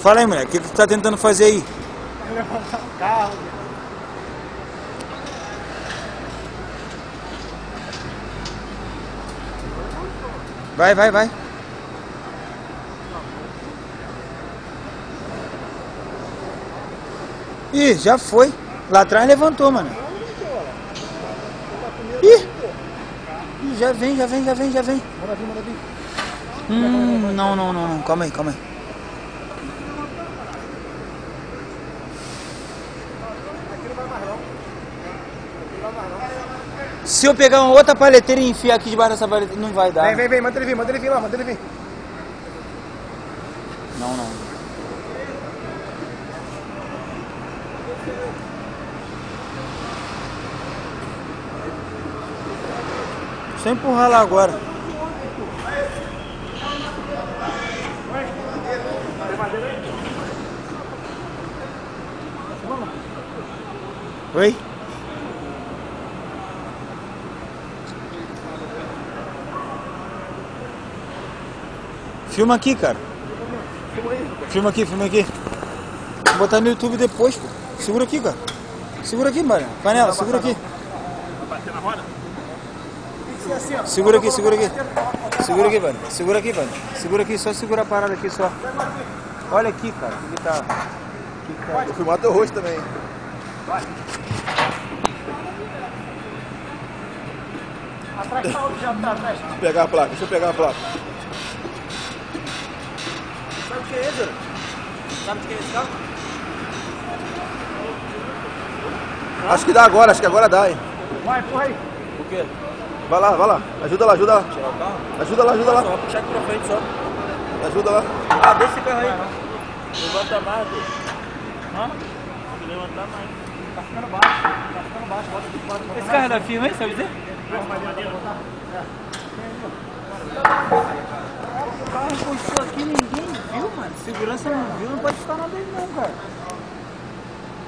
Fala aí, moleque, o que tu tá tentando fazer aí? Levantar o carro. Vai, vai, vai. Ih, já foi. Lá atrás levantou, mano. Ih! Ih, já vem, já vem, já vem, já vem. Manda vir, manda vir. Não, não, não, não. Calma aí, calma aí. Aqui não vai mais não. Aqui não vai mais não. Se eu pegar uma outra paleteira e enfiar aqui debaixo dessa paleteira, não vai dar. Vem, vem, vem, manda ele vir lá, manda ele vir. Não, não. Só empurrar lá agora. Oi? Filma aqui, cara. Filma aqui, filma aqui. Vou botar no YouTube depois, pô. Segura aqui, cara. Segura aqui, Maria. Panela, segura aqui. Vai bater na roda? Tem que ser assim, ó. Segura aqui, segura aqui. Segura aqui, velho. Segura aqui, velho. Segura aqui, só segura a parada aqui, só. Olha aqui, cara. O que tá... Vou filmar teu rosto também. Vai. Atrás tá outro já tá atrás. Deixa eu pegar a placa, deixa eu pegar a placa. Sabe o que é esse, Zé? Sabe o que é esse carro? Acho que dá agora, acho que agora dá, hein. Vai, empurra aí. O quê? Vai lá, vai lá. Ajuda lá, ajuda lá. Tirar o carro? Ajuda lá, ajuda lá. Só puxar aqui pra frente só. Ajuda lá. Ah, deixa esse carro aí. Levanta mais, pô. Hã? Levantar mais. Tá ficando baixo. Tá ficando baixo. Bota aqui fora. Esse carro é da firma, hein? Sabe dizer? O carro encostou aqui, ninguém viu, mano. Segurança não viu, não pode ficar nada aí não, cara.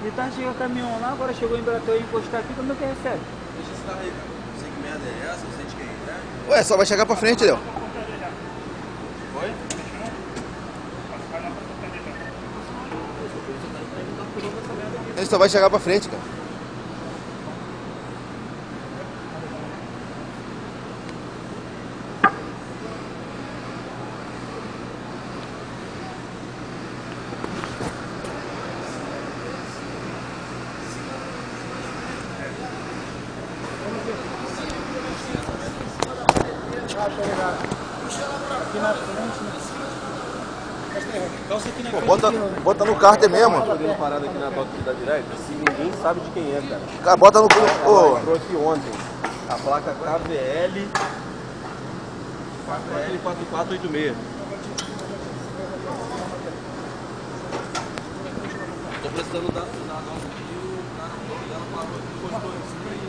Ele tá chegando o caminhão lá, agora chegou em Embratel e encostar aqui, como é que recebe? Deixa esse carro aí, cara. Não sei que merda é essa, não sei de quem é. Ué, só vai chegar pra frente, Léo. Foi? Ele só vai chegar pra frente, cara. Aqui na frente, né? Calça aqui na Pô, frente. bota no cárter mesmo. Tá vendo parada aqui na toque da direita? Se ninguém sabe de quem é, cara. Cara, bota no... Ela Ô, entrou aqui ontem. A placa KVL 4486. Tô precisando dar um fio, o cara dela parou aqui, encostou isso.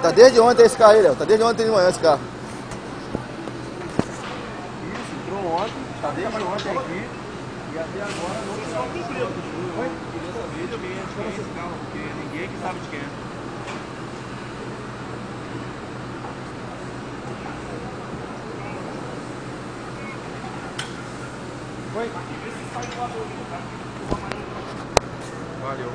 tá desde ontem esse carro aí, Léo. Tá desde ontem de manhã esse carro. Isso, entrou ontem, tá desde ontem aqui e até agora não só cumpriu. Eu queria saber de quem é esse carro, porque ninguém aqui sabe de quem é. Valeu.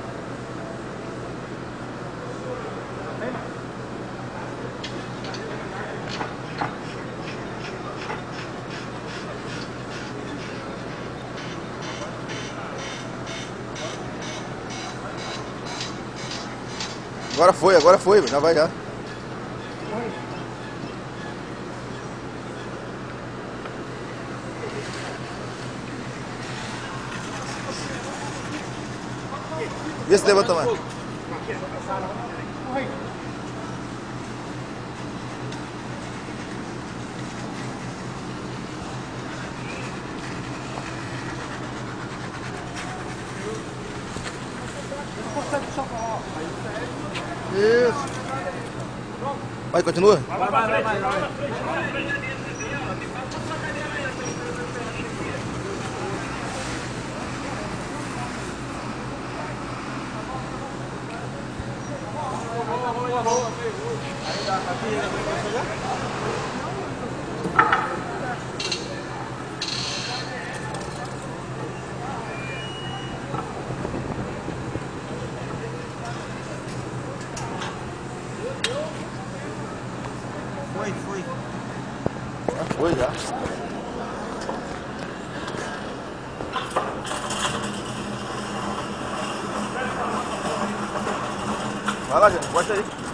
Agora foi, já vai já. Vê se levanta mais. Isso. Vai, continua. Foi já. Vai lá, gente. Encosta aí.